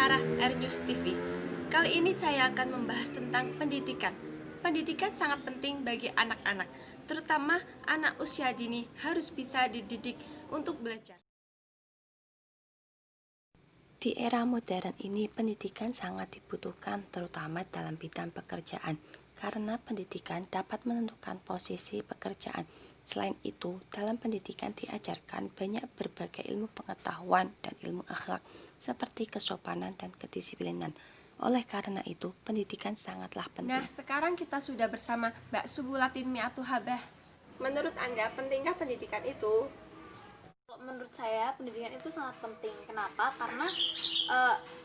pengarah R-News TV. Kali ini saya akan membahas tentang pendidikan. Pendidikan sangat penting bagi anak-anak, terutama anak usia dini harus bisa dididik untuk belajar. Di era modern ini, pendidikan sangat dibutuhkan terutama dalam bidang pekerjaan, karena pendidikan dapat menentukan posisi pekerjaan. Selain itu, dalam pendidikan diajarkan banyak berbagai ilmu pengetahuan dan ilmu akhlak, seperti kesopanan dan kedisiplinan. Oleh karena itu, pendidikan sangatlah penting. Nah, sekarang kita sudah bersama Mbak Subulatin Miatuhabah. Menurut Anda, pentingkah pendidikan itu? Menurut saya pendidikan itu sangat penting. Kenapa? Karena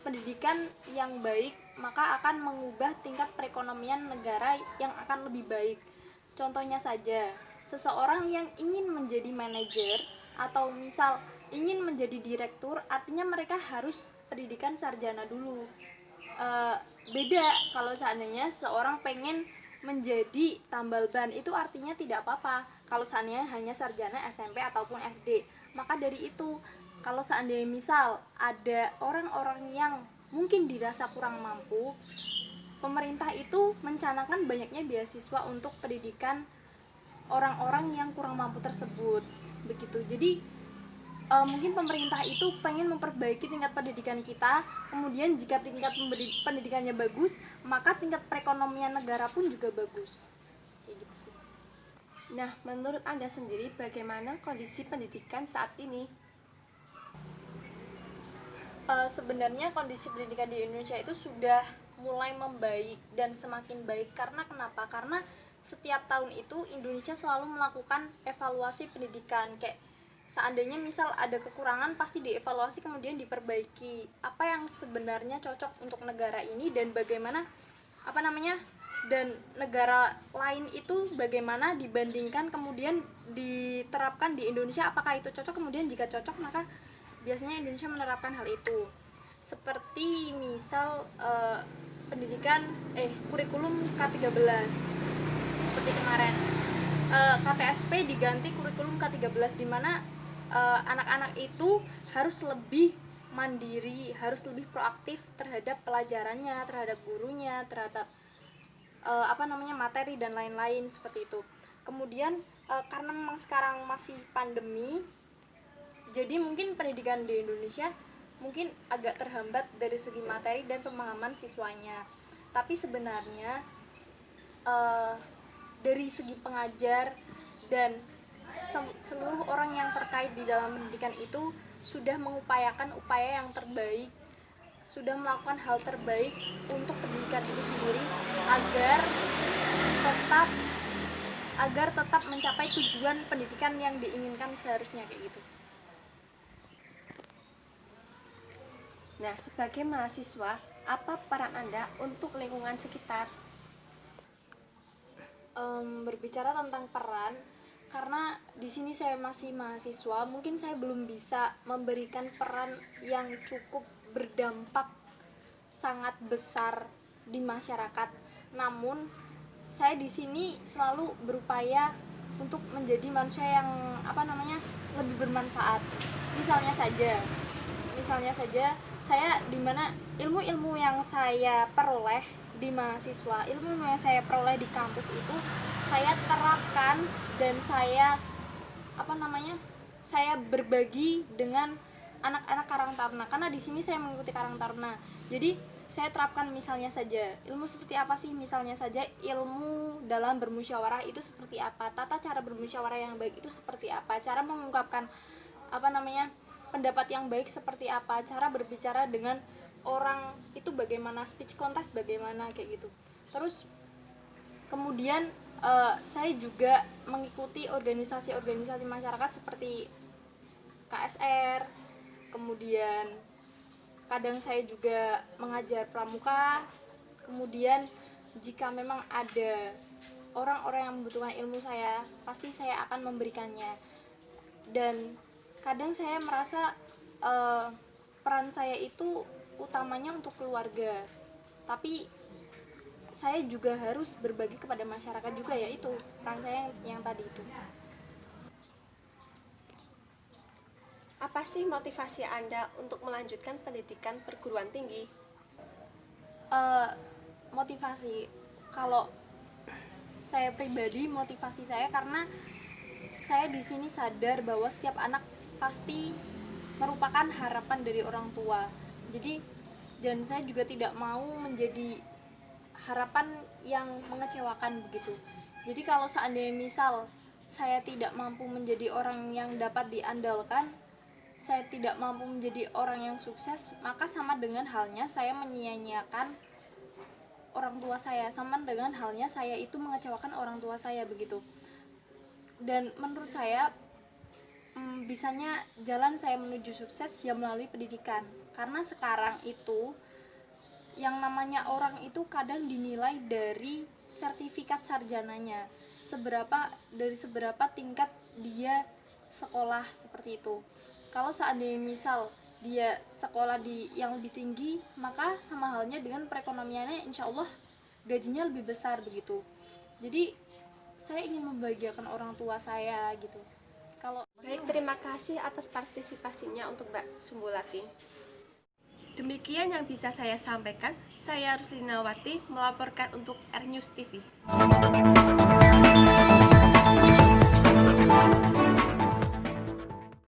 pendidikan yang baik maka akan mengubah tingkat perekonomian negara yang akan lebih baik. Contohnya saja, seseorang yang ingin menjadi manajer atau misal ingin menjadi direktur, artinya mereka harus pendidikan sarjana dulu. Beda kalau seandainya seorang pengen menjadi tambal ban, itu artinya tidak apa-apa kalau seandainya hanya sarjana SMP ataupun SD. Maka dari itu, kalau seandainya misal ada orang-orang yang mungkin dirasa kurang mampu, pemerintah itu mencanangkan banyaknya beasiswa untuk pendidikan orang-orang yang kurang mampu tersebut. Begitu. Jadi mungkin pemerintah itu pengen memperbaiki tingkat pendidikan kita, kemudian jika tingkat pendidikannya bagus, maka tingkat perekonomian negara pun juga bagus. Kayak gitu sih. Nah, menurut Anda sendiri bagaimana kondisi pendidikan saat ini? Sebenarnya kondisi pendidikan di Indonesia itu sudah mulai membaik dan semakin baik. Karena kenapa? Karena setiap tahun itu Indonesia selalu melakukan evaluasi pendidikan. Kayak seandainya misal ada kekurangan, pasti dievaluasi kemudian diperbaiki. Apa yang sebenarnya cocok untuk negara ini dan bagaimana dan negara lain itu bagaimana dibandingkan kemudian diterapkan di Indonesia, apakah itu cocok, kemudian jika cocok maka biasanya Indonesia menerapkan hal itu. Seperti misal pendidikan kurikulum K13 seperti kemarin, KTSP diganti kurikulum K13, di mana anak-anak itu harus lebih mandiri, harus lebih proaktif terhadap pelajarannya, terhadap gurunya, terhadap materi dan lain-lain seperti itu. Kemudian karena memang sekarang masih pandemi, jadi mungkin pendidikan di Indonesia mungkin agak terhambat dari segi materi dan pemahaman siswanya. Tapi sebenarnya dari segi pengajar dan seluruh orang yang terkait di dalam pendidikan itu sudah mengupayakan upaya yang terbaik, sudah melakukan hal terbaik untuk pendidikan itu sendiri agar tetap mencapai tujuan pendidikan yang diinginkan seharusnya, kayak gitu. Nah, sebagai mahasiswa, apa peran Anda untuk lingkungan sekitar? Berbicara tentang peran, karena di sini saya masih mahasiswa, mungkin saya belum bisa memberikan peran yang cukup berdampak sangat besar di masyarakat. Namun saya di sini selalu berupaya untuk menjadi manusia yang lebih bermanfaat. Misalnya saja saya dimana ilmu-ilmu yang saya peroleh di mahasiswa, ilmu yang saya peroleh di kampus itu saya terapkan dan saya saya berbagi dengan anak-anak Karang Taruna, karena di sini saya mengikuti Karang Taruna. Jadi saya terapkan misalnya saja ilmu seperti apa sih, misalnya saja ilmu dalam bermusyawarah itu seperti apa, tata cara bermusyawarah yang baik itu seperti apa, cara mengungkapkan pendapat yang baik seperti apa, cara berbicara dengan orang itu bagaimana, speech contest bagaimana, kayak gitu. Terus kemudian saya juga mengikuti organisasi-organisasi masyarakat seperti KSR, kemudian kadang saya juga mengajar pramuka. Kemudian jika memang ada orang-orang yang membutuhkan ilmu saya, pasti saya akan memberikannya. Dan kadang saya merasa peran saya itu utamanya untuk keluarga, tapi saya juga harus berbagi kepada masyarakat juga, yaitu peran saya yang tadi itu. Apa sih motivasi Anda untuk melanjutkan pendidikan perguruan tinggi? Motivasi, kalau saya pribadi, motivasi saya karena saya di sini sadar bahwa setiap anak pasti merupakan harapan dari orang tua. Jadi, dan saya juga tidak mau menjadi harapan yang mengecewakan begitu. Jadi kalau seandainya misal saya tidak mampu menjadi orang yang dapat diandalkan, saya tidak mampu menjadi orang yang sukses, maka sama dengan halnya saya menyia-nyiakan orang tua saya, sama dengan halnya saya itu mengecewakan orang tua saya begitu. Dan menurut saya bisanya jalan saya menuju sukses ya melalui pendidikan, karena sekarang itu yang namanya orang itu kadang dinilai dari sertifikat sarjananya, dari seberapa tingkat dia sekolah seperti itu. Kalau seandainya misal dia sekolah di yang lebih tinggi, maka sama halnya dengan perekonomiannya insya Allah gajinya lebih besar begitu. Jadi saya ingin membahagiakan orang tua saya gitu. Kalau Baik, terima kasih atas partisipasinya untuk Mbak Sumbulati. Demikian yang bisa saya sampaikan. Saya Ruslinawati melaporkan untuk R News TV.